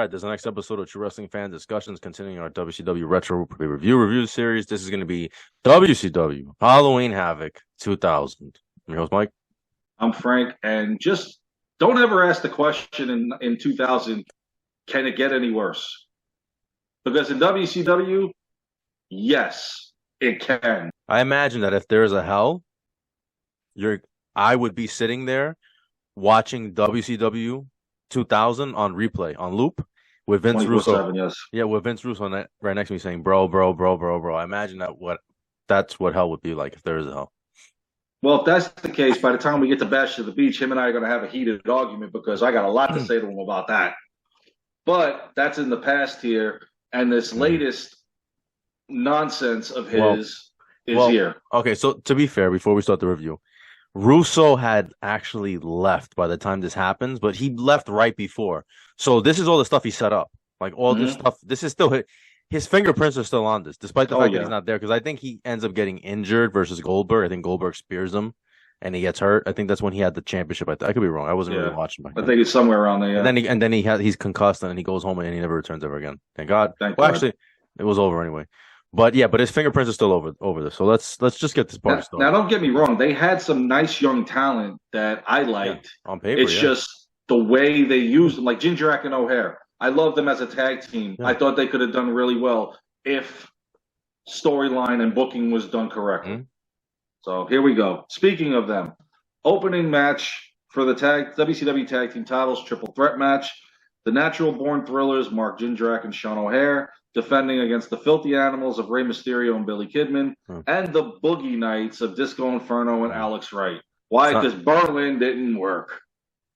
right, there's the next episode of True Wrestling Fan Discussions, continuing our WCW Retro review series. This is going to be WCW Halloween Havoc 2000. I'm your host, Mike. I'm Frank, and just don't ever ask the question in 2000, can it get any worse? Because in WCW, yes, it can. I imagine that if there's a hell, I would be sitting there watching WCW 2000 on replay, on loop, with Vince Russo. Yes. Yeah, with Vince Russo right next to me saying, bro. I imagine that's what hell would be like if there is a hell. Well, if that's the case, by the time we get to Bash to the Beach, him and I are going to have a heated argument because I got a lot to say to him about that. But that's in the past here, and this latest nonsense of his is here. Okay, so to be fair, before we start the review, Russo had actually left by the time this happens, but he left right before. So this is all the stuff he set up. Like all this stuff, this is still his fingerprints are still on this, despite the fact that he's not there. Because I think he ends up getting injured versus Goldberg. I think Goldberg spears him, and he gets hurt. I think that's when he had the championship. I could be wrong. I wasn't really watching back then. I think it's somewhere around there. Yeah. And then he's concussed, and then he goes home and he never returns ever again. Thank God. Actually, it was over anyway. But yeah, but his fingerprints are still over this. So let's just get this part started. Now, don't get me wrong. They had some nice young talent that I liked. Yeah, on paper, it's just the way they used them, like Jindrak and O'Hare. I love them as a tag team. Yeah. I thought they could have done really well if storyline and booking was done correctly. So here we go. Speaking of them, opening match for the WCW Tag Team Titles Triple Threat match. The Natural Born Thrillers, Mark Jindrak and Sean O'Hare, defending against the Filthy Animals of Rey Mysterio and Billy Kidman, and the Boogie Knights of Disco Inferno and Alex Wright. Why? Because Berlin didn't work.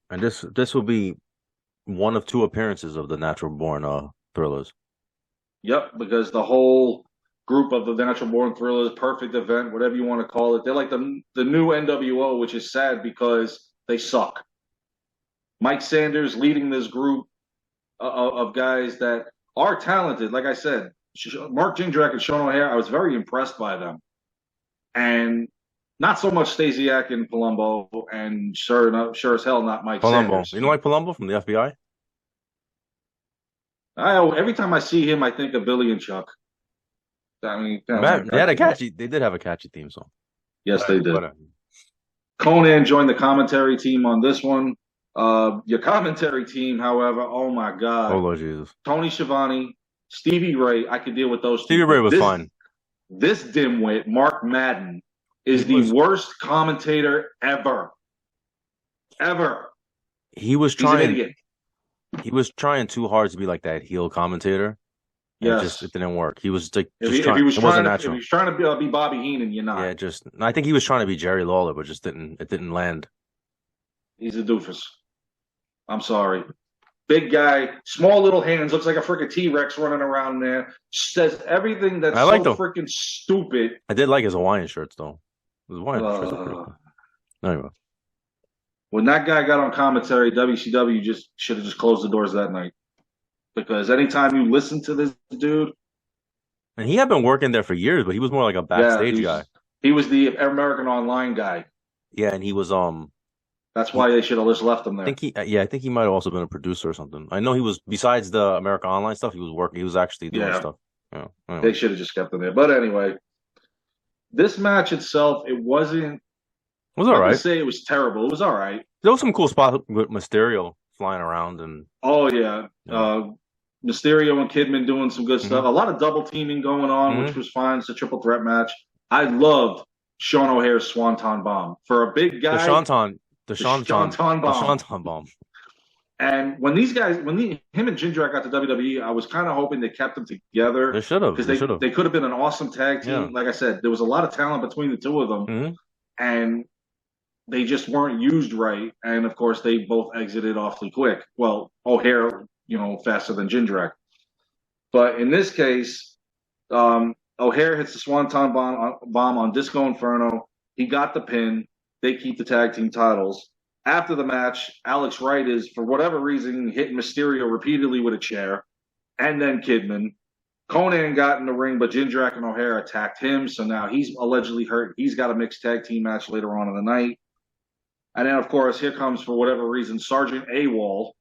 And this will be one of two appearances of the Natural Born Thrillers. Yep, because the whole group of the Natural Born Thrillers, perfect event, whatever you want to call it, they're like the new NWO, which is sad because they suck. Mike Sanders leading this group of guys that are talented. Like I said, Mark Jindrak and Sean O'Hare, I was very impressed by them. And not so much Stasiak and Palumbo, and sure as hell not Mike Sanders. You know like Palumbo from the FBI? Every time I see him, I think of Billy and Chuck. I mean, they did have a catchy theme song. Yes, they did. Conan joined the commentary team on this one. Your commentary team, however, oh my God. Oh, Lord Jesus. Tony Schiavone, Stevie Ray, I could deal with those two. Stevie Ray was fine. This dimwit, Mark Madden, is the worst commentator ever. Ever. He's an idiot. He was trying too hard to be like that heel commentator. Yes. It didn't work. He was like, if he was trying to be Bobby Heenan, you're not. Yeah, I think he was trying to be Jerry Lawler, but it didn't land. He's a doofus. I'm sorry. Big guy, small little hands, looks like a freaking T-Rex running around there. Says everything that's so freaking stupid. I did like his Hawaiian shirts, though. His Hawaiian shirts are pretty cool. Anyway. When that guy got on commentary, WCW just should have just closed the doors that night. Because anytime you listen to this dude... And he had been working there for years, but he was more like a backstage guy. He was the American Online guy. Yeah, and he was... That's why they should have just left him there. I think he might have also been a producer or something. I know he was, besides the America Online stuff, he was actually doing stuff. Yeah, anyway. They should have just kept him there. But anyway, this match itself, it wasn't... It was all right. I say it was terrible. It was all right. There was some cool spots with Mysterio flying around. Oh, yeah. Mysterio and Kidman doing some good stuff. A lot of double teaming going on, which was fine. It's a triple threat match. I loved Sean O'Hare's Swanton Bomb. For a big guy... The Swanton Bomb. And when him and Jindrak got to WWE, I was kind of hoping they kept them together. They should have. Because they could have been an awesome tag team. Yeah. Like I said, there was a lot of talent between the two of them. And they just weren't used right. And, of course, they both exited awfully quick. Well, O'Hare, faster than Jindrak. But in this case, O'Hare hits the Swanton bomb on Disco Inferno. He got the pin. They keep the tag team titles. After the match, Alex Wright is, for whatever reason, hitting Mysterio repeatedly with a chair, and then Kidman. Conan got in the ring, but Jindrak and O'Hare attacked him, so now he's allegedly hurt. He's got a mixed tag team match later on in the night. And then, of course, here comes, for whatever reason, Sergeant AWOL,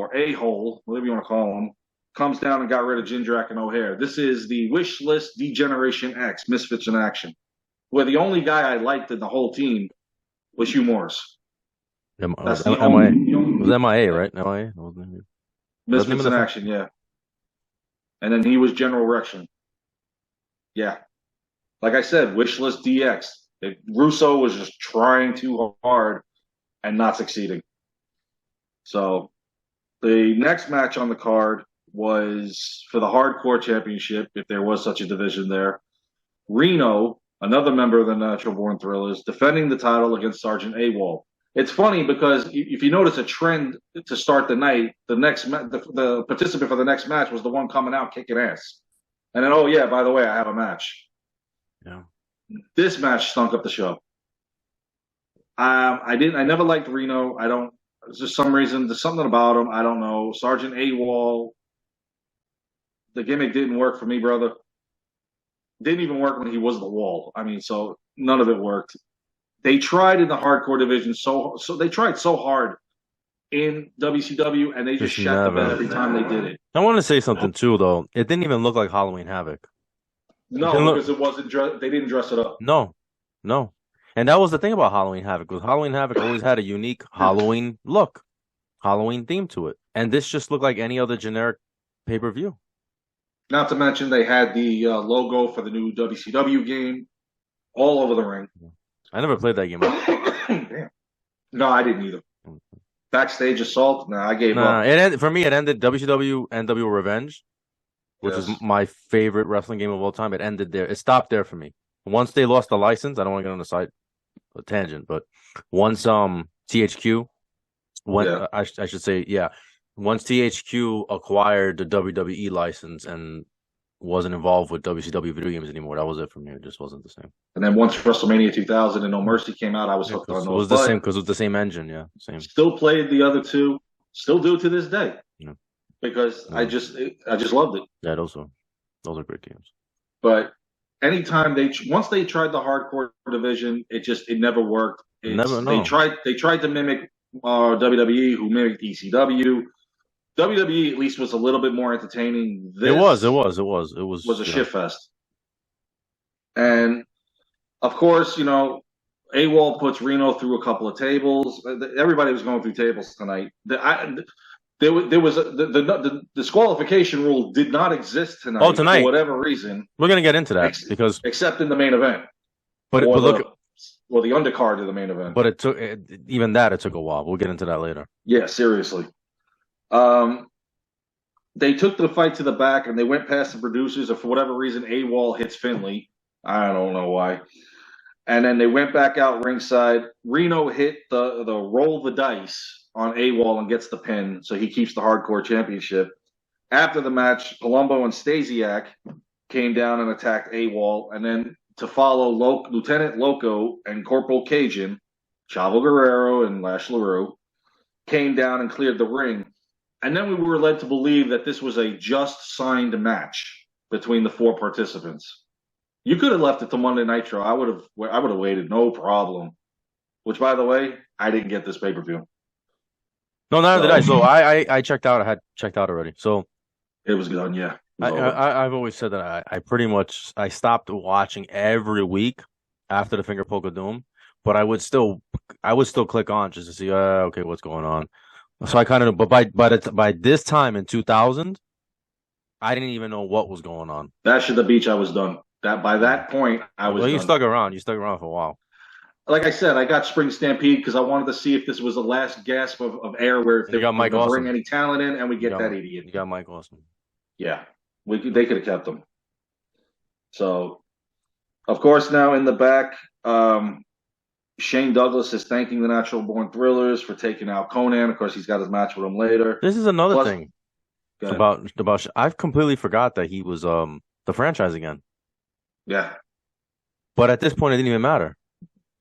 or A-hole, whatever you want to call him, comes down and got rid of Jindrak and O'Haire. This is the wish list D-Generation X, Misfits in Action, where the only guy I liked in the whole team was Hugh Morris. That's the only. It was MIA, right? MIA? Misfits in Action, yeah. And then he was General Rection. Yeah. Like I said, wish list DX. Russo was just trying too hard and not succeeding. So the next match on the card was for the Hardcore Championship, if there was such a division there. Reno, another member of the Natural Born Thrillers, defending the title against Sergeant AWOL. It's funny because if you notice a trend to start the night, the participant for the next match was the one coming out kicking ass. And then, oh yeah, by the way, I have a match. Yeah. This match stunk up the show. I never liked Reno. There's some reason, there's something about him. I don't know. Sergeant AWOL, the gimmick didn't work for me, brother. Didn't even work when he was the Wall. I mean, so none of it worked. They tried in the hardcore division so they tried so hard in WCW, and they just shot the bed every time they did it. I want to say something too, though. It didn't even look like Halloween Havoc. No, because it wasn't. They didn't dress it up. No, and that was the thing about Halloween Havoc. Because Halloween Havoc always had a unique Halloween look, Halloween theme to it, and this just looked like any other generic pay-per-view. Not to mention they had the logo for the new WCW game all over the ring. I never played that game. Damn. No, I didn't either. Backstage Assault? No, I gave up. For me, it ended WCW NW Revenge, which is my favorite wrestling game of all time. It ended there. It stopped there for me. Once they lost the license, I don't want to get on the side tangent, but once THQ I should say, once THQ acquired the WWE license and wasn't involved with WCW video games anymore, that was it for me. It just wasn't the same. And then once WrestleMania 2000 and No Mercy came out, I was hooked on those. It was the same because it was the same engine, same. Still played the other two, still do to this day, because I just loved it. Yeah, those are great games. But anytime once they tried the hardcore division, it never worked. They tried to mimic WWE, who mimicked ECW. WWE at least was a little bit more entertaining. It was a shit fest. And of course, AWOL puts Reno through a couple of tables. Everybody was going through tables tonight. The disqualification rule did not exist tonight. Oh, tonight, for whatever reason. We're gonna get into that except in the main event. But look, the undercard of the main event. But it took a while. We'll get into that later. Yeah, seriously. They took the fight to the back and they went past the producers, and for whatever reason, AWOL hits Finley. I don't know why. And then they went back out ringside. Reno hit the roll the dice on AWOL and gets the pin, so he keeps the hardcore championship. After the match, Palumbo and Stasiak came down and attacked AWOL, and then to follow Lieutenant Loco and Corporal Cajun, Chavo Guerrero and Lash LaRue, came down and cleared the ring. And then we were led to believe that this was a just signed match between the four participants. You could have left it to Monday Nitro. I would have waited, no problem. Which, by the way, I didn't get this pay-per-view. No, neither did I. So I checked out. I had checked out already. So it was done, yeah. I've always said that I pretty much stopped watching every week after the Finger Poke of Doom, but I would still click on just to see okay, what's going on. So I kind of, but by this time in 2000, I didn't even know what was going on. Bash at the Beach, I was done. By that point, I was. Well, you done. stuck around. You stuck around for a while. Like I said, I got Spring Stampede because I wanted to see if this was the last gasp of air where if they got Mike could Awestin. bring any talent in, and we get that idiot. You got Mike Awestin. Yeah, they could have kept him. So, of course, now in the back, Shane Douglas is thanking the Natural Born Thrillers for taking out Conan. Of course, he's got his match with him later. This is another thing about. I've completely forgot that he was the franchise again. Yeah, but at this point, it didn't even matter.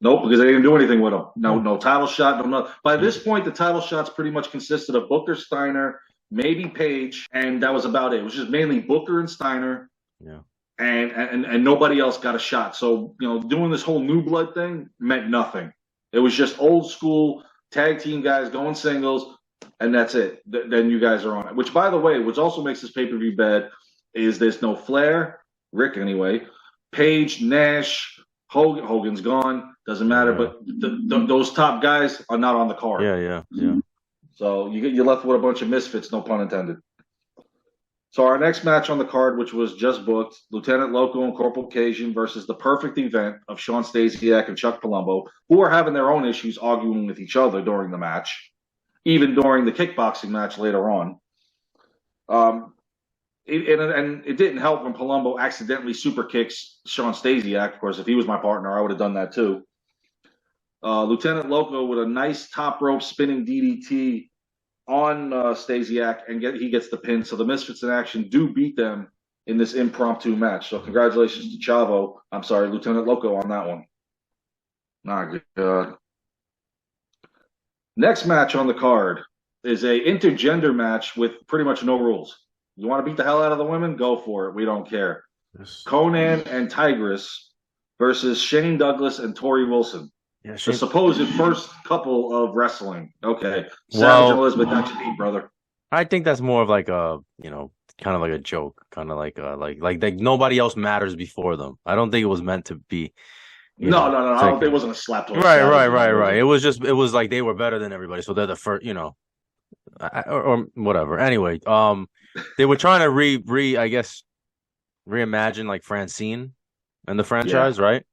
Nope, because they didn't do anything with him. No title shot. No. By this point, the title shots pretty much consisted of Booker, Steiner, maybe Page, and that was about it. It was just mainly Booker and Steiner. Yeah. And nobody else got a shot. So, doing this whole new blood thing meant nothing. It was just old school tag team guys going singles, and that's it. Then you guys are on it. Which, by the way, which also makes this pay-per-view bad is there's no Flair, Rick anyway, Paige, Nash, Hogan's gone. Doesn't matter. But those top guys are not on the card. Yeah. So you're left with a bunch of misfits, no pun intended. So our next match on the card, which was just booked, Lieutenant Loco and Corporal Cajun versus the Perfect Event of Sean Stasiak and Chuck Palumbo, who are having their own issues arguing with each other during the match, even during the kickboxing match later on. And it didn't help when Palumbo accidentally super kicks Sean Stasiak. Of course, if he was my partner, I would have done that too. Lieutenant Loco with a nice top rope spinning DDT on Stasiak, and he gets the pin. So the Misfits in Action do beat them in this impromptu match. So congratulations to Lieutenant Loco on that one. My God. Next match on the card is a intergender match with pretty much no rules. You want to beat the hell out of the women? Go for it. We don't care. Yes. Conan and Tigress versus Shane Douglas and Tori Wilson. Yeah, the supposed first couple of wrestling. Okay. Savage and Elizabeth, that's your brother. I think that's more of like a, kind of like a joke. Kind of like nobody else matters before them. I don't think it was meant to be. No. It wasn't a slap to Right. It was like they were better than everybody. So they're the first, or whatever. Anyway, they were trying to reimagine like Francine and the franchise, right?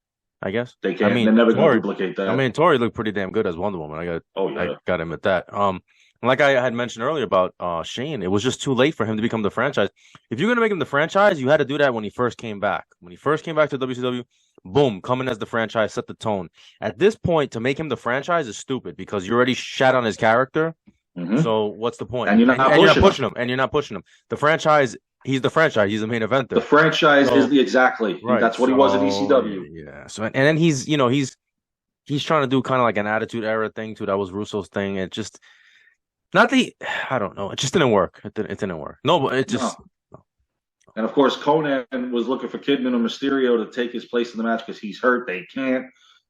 I guess they can't. They're never going to duplicate that. I mean, Tori looked pretty damn good as Wonder Woman. I got to admit that. Like I had mentioned earlier about Shane, it was just too late for him to become the franchise. If you're going to make him the franchise, you had to do that when he first came back. When he first came back to WCW, boom, coming as the franchise, set the tone. At this point, to make him the franchise is stupid because you already shat on his character. Mm-hmm. So what's the point? And you're not pushing him. And you're not pushing him. The franchise. He's the franchise. He's the main eventer. The franchise is exactly. Right. That's what he was at ECW. Yeah. So and then he's trying to do kind of like an Attitude Era thing too. That was Russo's thing. It just I don't know. It just didn't work. It didn't work. No, but it just. No. And of course, Conan was looking for Kidman or Mysterio to take his place in the match because he's hurt. They can't.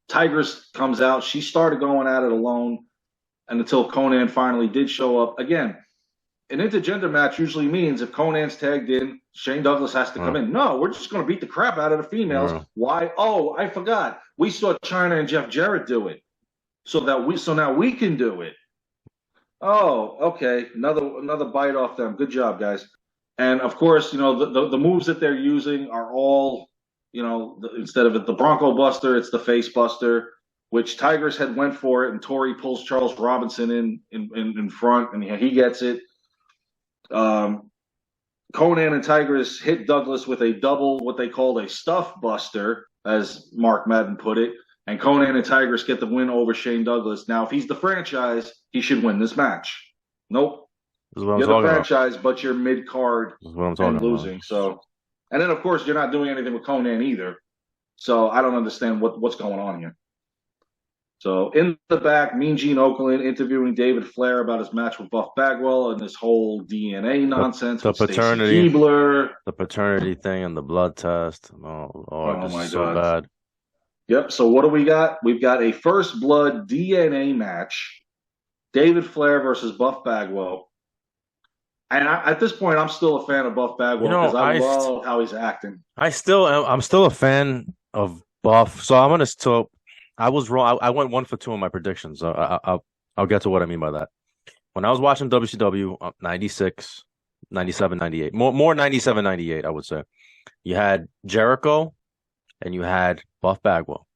Tigress comes out. She started going at it alone, and until Conan finally did show up again. An intergender match usually means if Conan's tagged in, Shane Douglas has to come in. No, we're just going to beat the crap out of the females. Why? Oh, I forgot. We saw Chyna and Jeff Jarrett do it, so now we can do it. Oh, okay. Another bite off them. Good job, guys. And of course, the moves that they're using are all, instead of the Bronco Buster, it's the Face Buster, which Tigress had went for it, and Tori pulls Charles Robinson in front, and he gets it. Conan and Tigress hit Douglas with a double, what they called a stuff buster, as Mark Madden put it, and Conan and Tigress get the win over Shane Douglas. Now, if he's the franchise, he should win this match. Nope. You're the franchise, but you're mid-card and losing. So, and then, of course, you're not doing anything with Conan either. So I don't understand what's going on here. So in the back, Mean Gene Okerlund interviewing David Flair about his match with Buff Bagwell and this whole DNA nonsense. The paternity, the paternity thing, and the blood test. Oh Lord, this is so bad. Yep. So what do we got? We've got a first blood DNA match. David Flair versus Buff Bagwell. And at this point, I'm still a fan of Buff Bagwell because I love how he's acting. I'm still a fan of Buff. So I'm gonna still. I was wrong. I went 1 for 2 in my predictions. I'll get to what I mean by that. When I was watching WCW 96, 97, 98, more 97, 98, I would say. You had Jericho and you had Buff Bagwell.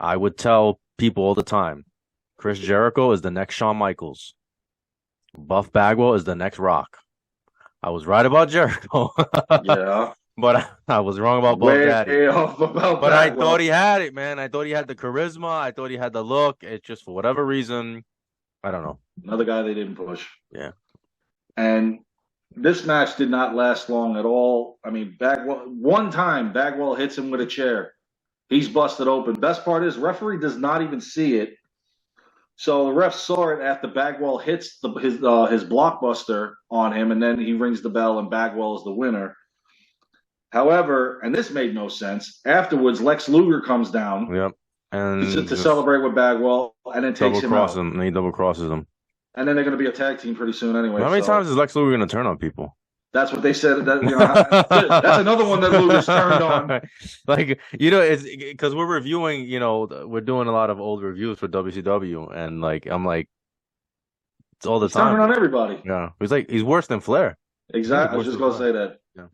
I would tell people all the time, Chris Jericho is the next Shawn Michaels. Buff Bagwell is the next Rock. I was right about Jericho. Yeah. But I was wrong about Buff Daddy. But I thought he had it, man. I thought he had the charisma. I thought he had the look. It's just for whatever reason, I don't know. Another guy they didn't push. Yeah. And this match did not last long at all. I mean, one time Bagwell hits him with a chair. He's busted open. Best part is referee does not even see it. So the ref saw it after Bagwell hits his blockbuster on him, and then he rings the bell, and Bagwell is the winner. However, and this made no sense, afterwards Lex Luger comes down and to celebrate with Bagwell and then takes him out. And he double crosses him. And then they're going to be a tag team pretty soon anyway. How many times is Lex Luger going to turn on people? That's what they said. That, that's another one that Luger's turned on. Like, it's because we're reviewing, we're doing a lot of old reviews for WCW, and like, I'm like, it's all the time. Turning on everybody. Yeah. He's worse than Flair. Exactly. I was just going to say that. Yeah.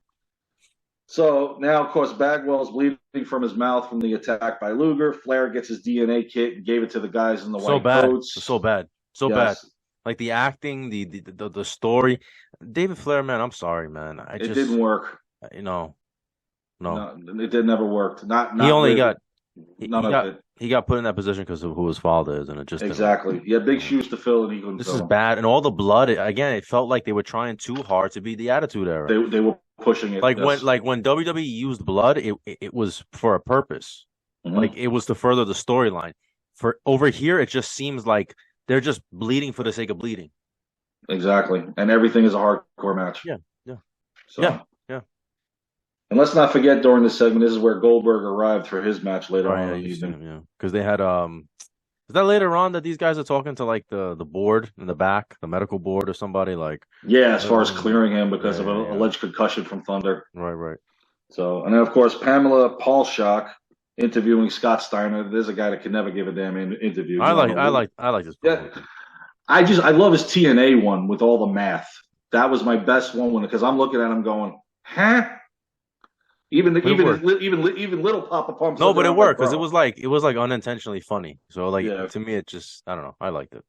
So now, of course, Bagwell's bleeding from his mouth from the attack by Luger. Flair gets his DNA kit and gave it to the guys in the white coats. So bad. So bad. Like the acting, the story. David Flair, man, I'm sorry, man. It didn't work. No, it did never worked. Not he only got none of it. He got put in that position because of who his father is, and it just exactly. He had big shoes to fill, and he couldn't. This is bad, and all the blood. Again, it felt like they were trying too hard to be the Attitude Era. They were pushing it. Like when WWE used blood, it was for a purpose. Like it was to further the storyline. For over here, it just seems like they're just bleeding for the sake of bleeding. Exactly. And everything is a hardcore match. Yeah. So, yeah. And let's not forget during this segment, this is where Goldberg arrived for his match later on in the evening. Yeah. Because they had is that later on that these guys are talking to like the board in the back, the medical board or somebody like as far as clearing him because of an alleged concussion from Thunder. Right. So and then of course Pamela Paulshock interviewing Scott Steiner. There's a guy that can never give a damn interview. I like this. Yeah, I love his TNA one with all the math. That was my best one because I'm looking at him going, huh? Even little Papa Pump. No, but it worked because it was like unintentionally funny. So to me, it just I don't know. I liked it.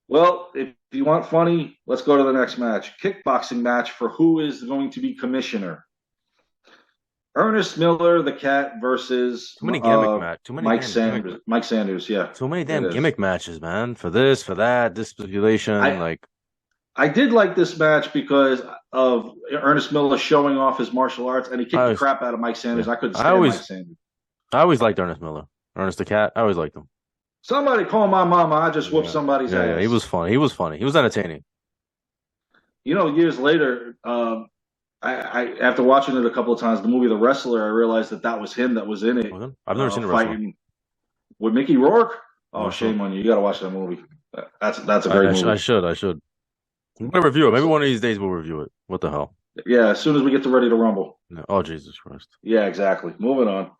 Well, if you want funny, let's go to the next match. Kickboxing match for who is going to be commissioner. Ernest Miller, the Cat, versus too many gimmick match. Too many Mike Sanders. Mike Sanders, yeah. Too many damn gimmick matches, man. For this, for that, this stipulation, I did like this match because of Ernest Miller showing off his martial arts, and he kicked the crap out of Mike Sanders. I couldn't stand Mike Sanders. I always liked Ernest Miller. Ernest the Cat. I always liked him. Somebody call my mama. I just whooped somebody's ass. Yeah, he was funny. He was entertaining. Years later, I after watching it a couple of times, the movie The Wrestler, I realized that was him that was in it. I've never seen The Wrestler. Fighting with Mickey Rourke. Oh, shame on you! You got to watch that movie. That's a great movie. I should. We're gonna review it. Maybe one of these days we'll review it. What the hell? Yeah, as soon as we get to Ready to Rumble. Oh, Jesus Christ. Yeah, exactly. Moving on.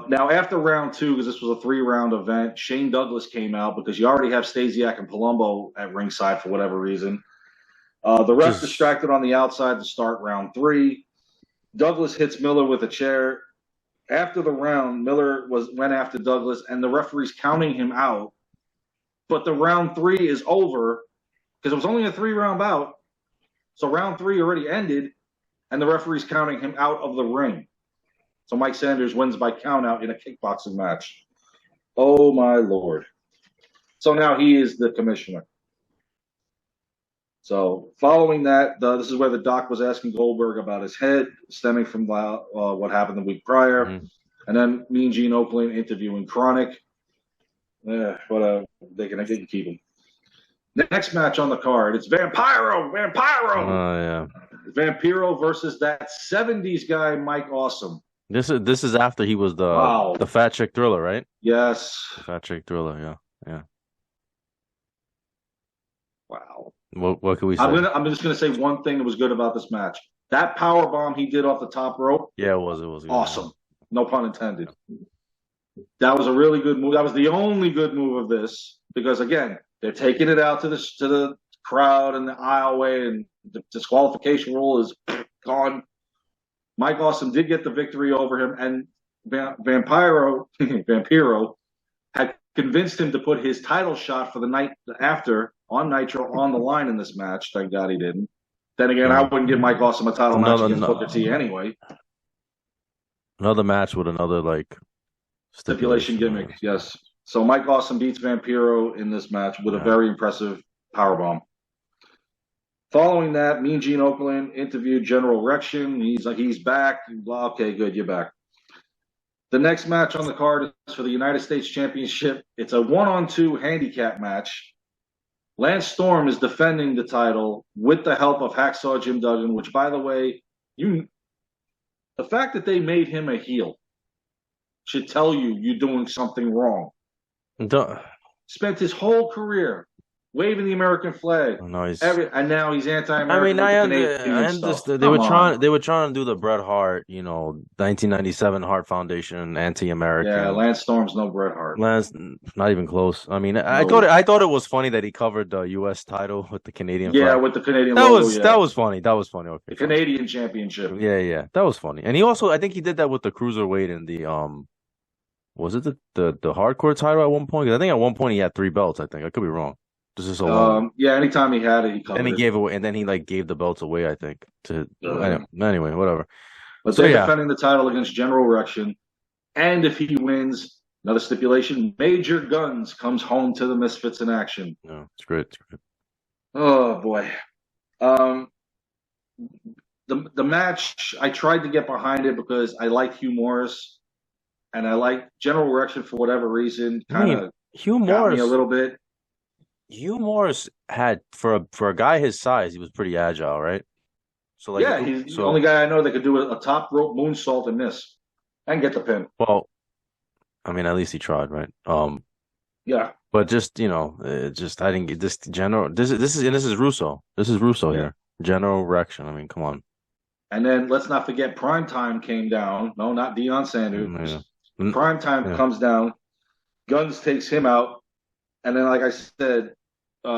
Now, after round 2, because this was a 3-round event, Shane Douglas came out because you already have Stasiak and Palumbo at ringside for whatever reason. The ref distracted on the outside to start round 3. Douglas hits Miller with a chair. After the round, Miller went after Douglas, and the referee's counting him out. But the round 3 is over because it was only a 3-round bout. So round 3 already ended, and the referee's counting him out of the ring. So Mike Sanders wins by countout in a kickboxing match. Oh, my Lord. So now he is the commissioner. So following that, this is where the doc was asking Goldberg about his head, stemming from what happened the week prior. Mm-hmm. And then Mean Gene Okerlund interviewing Chronic. Whatever. They can keep him. Next match on the card, it's Vampiro. Oh, yeah. Vampiro versus that 70s guy, Mike Awestin. This is after he was the Fat Chick Thriller, right? Yes. The Fat Chick Thriller, yeah. Wow. What can we say? I'm just gonna say one thing that was good about this match. That power bomb he did off the top rope. Yeah, it was awesome. No pun intended. That was a really good move. That was the only good move of this because again, they're taking it out to the crowd and the aisleway, and the disqualification rule is gone. Mike Awestin did get the victory over him, and Vampiro had convinced him to put his title shot for the night after on Nitro on the line in this match. Thank God he didn't. Then again, I wouldn't give Mike Awestin a title match against Booker T anyway. Another match with another stipulation gimmick. Yes. So Mike Awestin beats Vampiro in this match with a very impressive powerbomb. Following that, Mean Gene Okerlund interviewed General Rection. He's back. Okay, good, you're back. The next match on the card is for the United States Championship. It's a 1-on-2 handicap match. Lance Storm is defending the title with the help of Hacksaw Jim Duggan, which, by the way, the fact that they made him a heel should tell you you're doing something wrong. Spent his whole career waving the American flag. Oh, no, And now he's anti-American. I mean, I understand. They were trying to do the Bret Hart, 1997 Hart Foundation anti-American. Yeah, Lance Storm's no Bret Hart. Lance, not even close. I mean, I thought it was funny that he covered the U.S. title with the Canadian flag. Yeah, with the Canadian logo. That was funny. That was funny. Okay, the Canadian Championship. Yeah, that was funny. And he also, I think he did that with the cruiserweight and the was it the hardcore title at one point? 'Cause I think at one point he had 3 belts. I think I could be wrong. This is so long. Yeah, anytime he had it, he covered. And he gave away, and then he gave the belts away. I think anyway, whatever. But they're defending the title against General Rection, and if he wins, another stipulation: Major Guns comes home to the Misfits in action. No, it's great. Oh boy, the match. I tried to get behind it because I like Hugh Morris, and I like General Rection for whatever reason. Kind of Hugh Morris me a little bit. Hugh Morris had for a guy his size, he was pretty agile, right? So he's the only guy I know that could do a top rope moonsault and miss and get the pin. Well, I mean, at least he tried, right? Yeah. But just I didn't get this general. This is Russo. This is Russo here. General Rection. I mean, come on. And then let's not forget, Primetime came down. No, not Deion Sanders. Yeah. Primetime comes down. Guns takes him out. And then, like I said,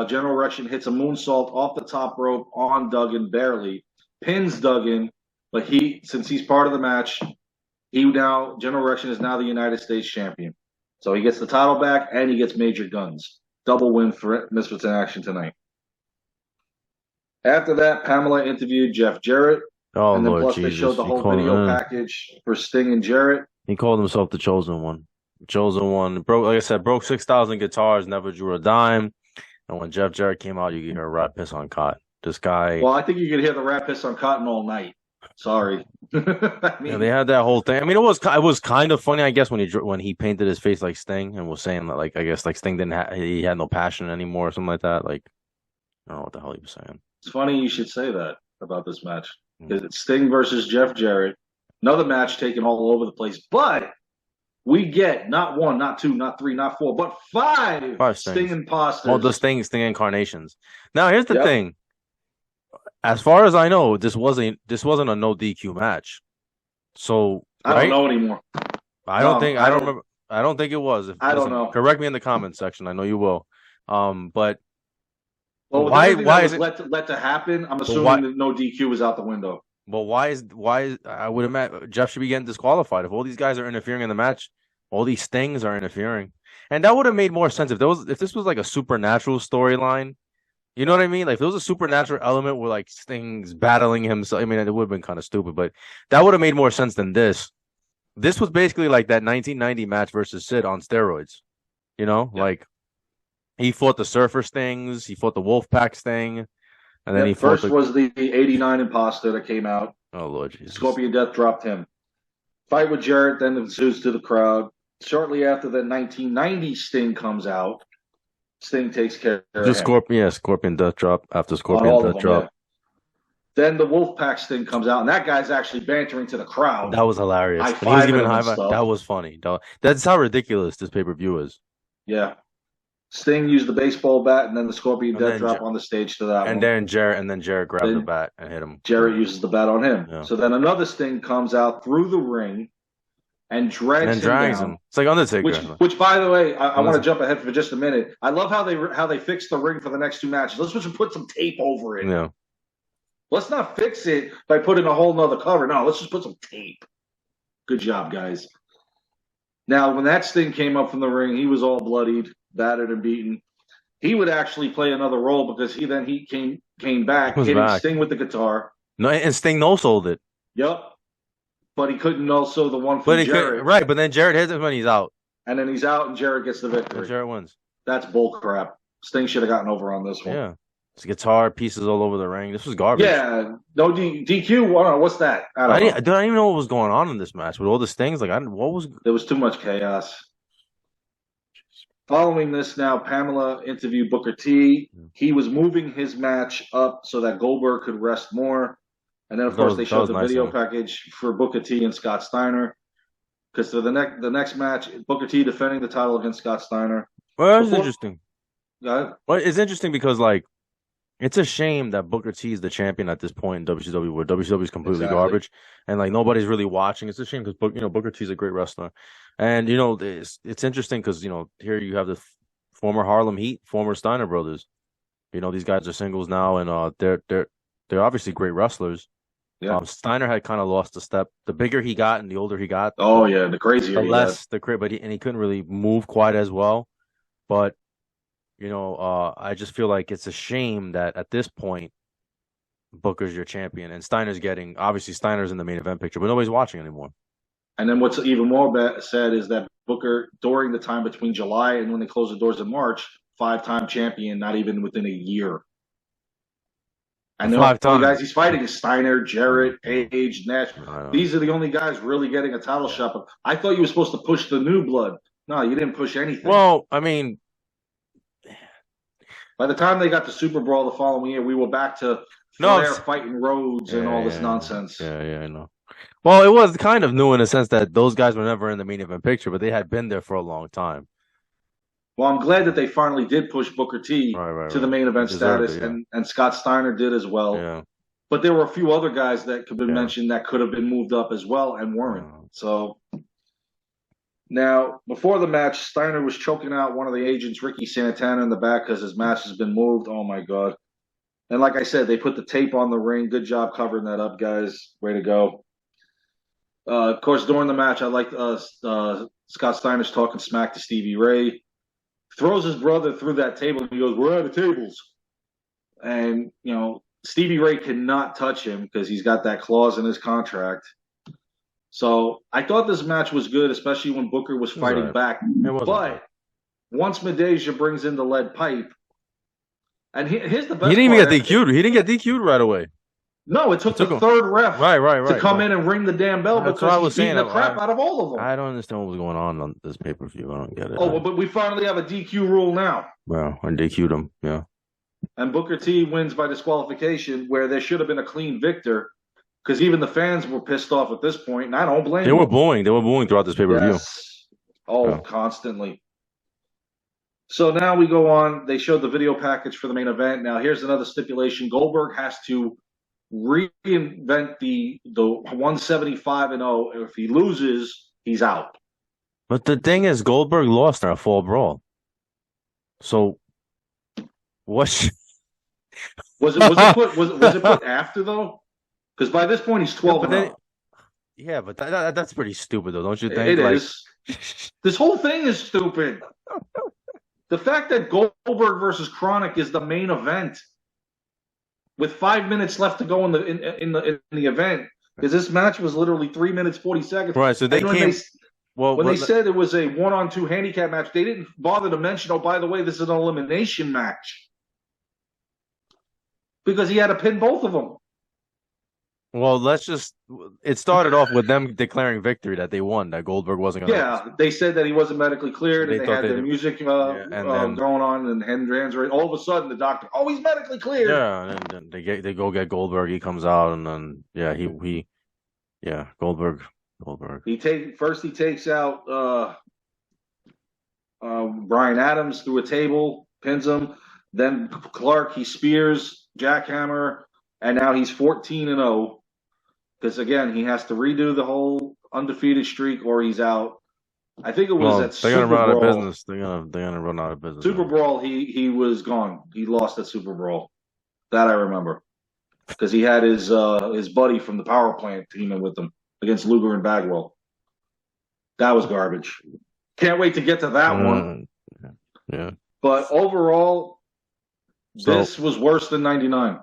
General Rection hits a moonsault off the top rope on Duggan, barely. Pins Duggan, but since he's part of the match, General Rection is now the United States champion. So he gets the title back and he gets Major Guns. Double win for Misfits in action tonight. After that, Pamela interviewed Jeff Jarrett. Oh, and then Lord plus Jesus. They showed the whole video package for Sting and Jarrett. He called himself the Chosen One. Chosen One. Like I said, broke 6,000 guitars, never drew a dime. And when Jeff Jarrett came out, you could hear a rat piss on cot. This guy. Well, I think you could hear the rat piss on cotton all night. Sorry. They had that whole thing. I mean, it was kind of funny, I guess, when he painted his face like Sting and was saying that, like, I guess, like Sting he had no passion anymore or something like that. Like, I don't know what the hell he was saying. It's funny you should say that about this match. It's Sting versus Jeff Jarrett. Another match taken all over the place, but we get not 1, not 2, not 3, not 4, but 5 Sting imposters. Oh, the Sting incarnations. Now, here's the thing. As far as I know, this wasn't a no DQ match. So I don't know anymore. I don't think it was. I don't know. Correct me in the comments section. I know you will. But why is it let to happen? I'm assuming that no DQ was out the window. But why is I would imagine Jeff should be getting disqualified if all these guys are interfering in the match. All these Stings are interfering, and that would have made more sense if this was like a supernatural storyline. You know what I mean? Like if there was a supernatural element where like Sting's battling himself. I mean, it would have been kind of stupid, but that would have made more sense than this. This was basically like that 1990 match versus Sid on steroids. Like he fought the Surfer Stings, he fought the Wolfpack Sting, and then he fought was the 89 imposter that came out. Oh Lord Jesus! Scorpion Death dropped him. Fight with Jarrett then ensues to the crowd. Shortly after the 1990 Sting comes out. Sting takes care of him. Scorpion Death drop after Scorpion Death drop. Yeah. Then the Wolfpack Sting comes out, and that guy's actually bantering to the crowd. That was hilarious. He was giving high five. That was funny. That's how ridiculous this pay-per-view is. Yeah. Sting used the baseball bat, and then the Scorpion Death drop on the stage to that one. Then Jarrett grabbed the bat and hit him. Jarrett uses the bat on him. Yeah. So then another Sting comes out through the ring and drags him. It's like Undertaker. Which, by the way, I want to jump ahead for just a minute. I love how they fixed the ring for the next 2 matches. Let's just put some tape over it. Yeah. Let's not fix it by putting a whole nother cover. No, let's just put some tape. Good job, guys. Now, when that Sting came up from the ring, he was all bloodied, battered, and beaten. He would actually play another role because he came back, hitting Sting with the guitar. No, and Sting no-sold it. Yep. But he couldn't also the one from Jarrett. Right, but then Jarrett hits him when he's out. And then he's out, and Jarrett gets the victory. And Jarrett wins. That's bullcrap. Sting should have gotten over on this one. Yeah. It's guitar pieces all over the ring. This was garbage. Yeah. No DQ. What's that? I didn't even know what was going on in this match with all the Stings. Like, there was too much chaos. Following this now, Pamela interviewed Booker T. He was moving his match up so that Goldberg could rest more. And then, of course, they showed the video package for Booker T and Scott Steiner. Because for the next match, Booker T defending the title against Scott Steiner. Well, that's interesting. Go Well, it's interesting because like it's a shame that Booker T is the champion at this point in WCW, where WCW is completely Exactly. garbage, and like nobody's really watching. It's a shame because Booker T is a great wrestler, and it's interesting because here you have the former Harlem Heat, former Steiner brothers. These guys are singles now, and they're obviously great wrestlers. Yeah. Steiner had kind of lost a step. The bigger he got and the older he got, Oh yeah, the crazier the he got. less the crit, but he couldn't really move quite as well. But I just feel like it's a shame that at this point Booker's your champion and obviously Steiner's in the main event picture, but nobody's watching anymore. And then what's even more sad is that Booker, during the time between July and when they closed the doors in March, 5-time champion, not even within a year. And the Five only guys times. he's fighting is Steiner, Jarrett, Age, Nash. These are the only guys really getting a title shot. I thought you were supposed to push the new blood. No, you didn't push anything. Well, I mean, by the time they got the Super Brawl the following year, we were back to Flair fighting Rhodes and all this nonsense. Yeah, I know. Well, it was kind of new in the sense that those guys were never in the main event picture, but they had been there for a long time. Well, I'm glad that they finally did push Booker T to the main event status, and Scott Steiner did as well. Yeah. But there were a few other guys that could have been mentioned that could have been moved up as well and weren't. So now, before the match, Steiner was choking out one of the agents, Ricky Santana, in the back because his match has been moved. Oh, my God. And like I said, they put the tape on the ring. Good job covering that up, guys. Way to go. Of course, during the match, I liked Scott Steiner's talking smack to Stevie Ray. Throws his brother through that table and he goes, "We're out of tables." And, Stevie Ray cannot touch him because he's got that clause in his contract. So I thought this match was good, especially when Booker was fighting back. But once Madeja brings in the lead pipe, and here's the best part. He didn't even get DQ'd. He didn't get DQ'd right away. No, it took the third ref to come in and ring the damn bell because he's beating the crap out of all of them. I don't understand what was going on this pay-per-view. I don't get it. Oh, but we finally have a DQ rule now. Well, and DQ'd him, yeah. And Booker T wins by disqualification where there should have been a clean victor because even the fans were pissed off at this point, and I don't blame them. They were booing. They were booing throughout this pay-per-view. Yes. Constantly. So now we go on. They showed the video package for the main event. Now here's another stipulation. Goldberg has to reinvent the 175-0. If he loses, he's out. But the thing is, Goldberg lost in a fall brawl. So what? Was it put after though? Because by this point he's 12-0. Yeah, but that's pretty stupid though, don't you think? It is. This whole thing is stupid. The fact that Goldberg versus Chronic is the main event with 5 minutes left to go in the event, because this match was literally 3 minutes 40 seconds. Right. So they when they said it was a 1-on-2 handicap match, they didn't bother to mention, oh, by the way, this is an elimination match, because he had to pin both of them. Well, it started off with them declaring victory, that they won, that Goldberg wasn't going to. Yeah, they said that he wasn't medically cleared, and they had their music going on, and hands raised. All of a sudden, the doctor, oh, he's medically cleared. Yeah, and then they go get Goldberg. He comes out, and then Goldberg. He takes out Brian Adams through a table, pins him. Then Clark, he spears Jackhammer, and now he's 14-0. Because again, he has to redo the whole undefeated streak, or he's out. I think it was at Super Brawl. They're gonna run out of business. They're gonna run out of business. Super Brawl, he was gone. He lost at Super Brawl. That I remember, because he had his buddy from the power plant teaming with him against Luger and Bagwell. That was garbage. Can't wait to get to that one. Yeah. But overall, this was worse than '99.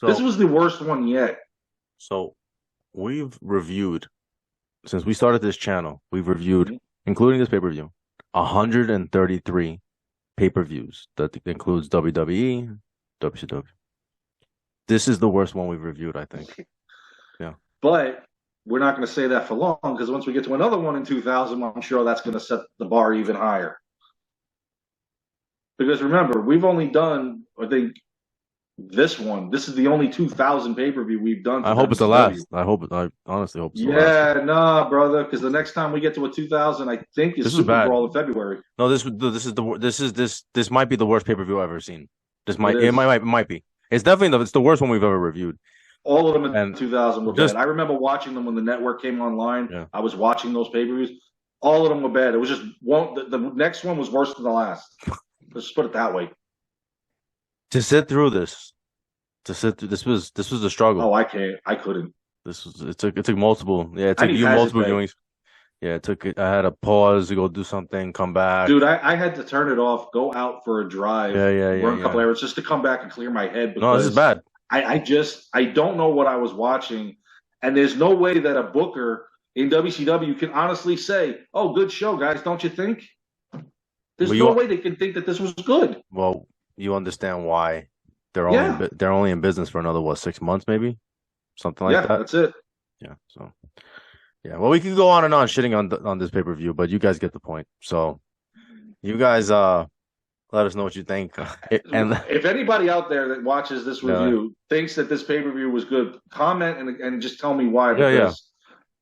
This was the worst one yet. So we've reviewed, since we started this channel, including this pay-per-view, 133 pay-per-views. That includes WWE, WCW. This is the worst one we've reviewed, I think. Yeah. But we're not going to say that for long, because once we get to another one in 2000, I'm sure that's going to set the bar even higher. Because remember, we've only done, I think, This is the only 2000 pay-per-view we've done. I hope it's the last. I honestly hope it's the last. Yeah, nah, brother, because the next time we get to a 2000, I think is Super Brawl in February. No, this might be the worst pay-per-view I've ever seen. It might be. It's definitely it's the worst one we've ever reviewed. All of them in 2000 were bad. I remember watching them when the network came online. Yeah. I was watching those pay-per-views. All of them were bad. It was just one. The next one was worse than the last. Let's just put it that way. To sit through this was a struggle. Oh, I can't. I couldn't. It took multiple. Yeah, it took you multiple viewings. Yeah, I had to pause to go do something, come back. Dude, I had to turn it off, go out for a drive, run a couple hours just to come back and clear my head. No, this is bad. I don't know what I was watching, and there's no way that a booker in WCW can honestly say, "Oh, good show, guys, don't you think?" There's no way they can think that this was good. Well, you understand why they're only in business for another 6 months, maybe something like that. Yeah, that's it. Yeah, so yeah. Well, we can go on and on shitting on this pay-per-view, but you guys get the point. So you guys let us know what you think. And if anybody out there that watches this review thinks that this pay-per-view was good, comment and just tell me why. Because,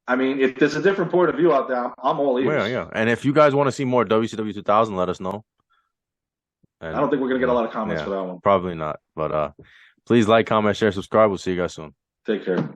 I mean, if there's a different point of view out there, I'm all ears. Yeah. And if you guys want to see more WCW 2000, let us know. And, I don't think we're going to get a lot of comments for that one. Probably not. But please like, comment, share, subscribe. We'll see you guys soon. Take care.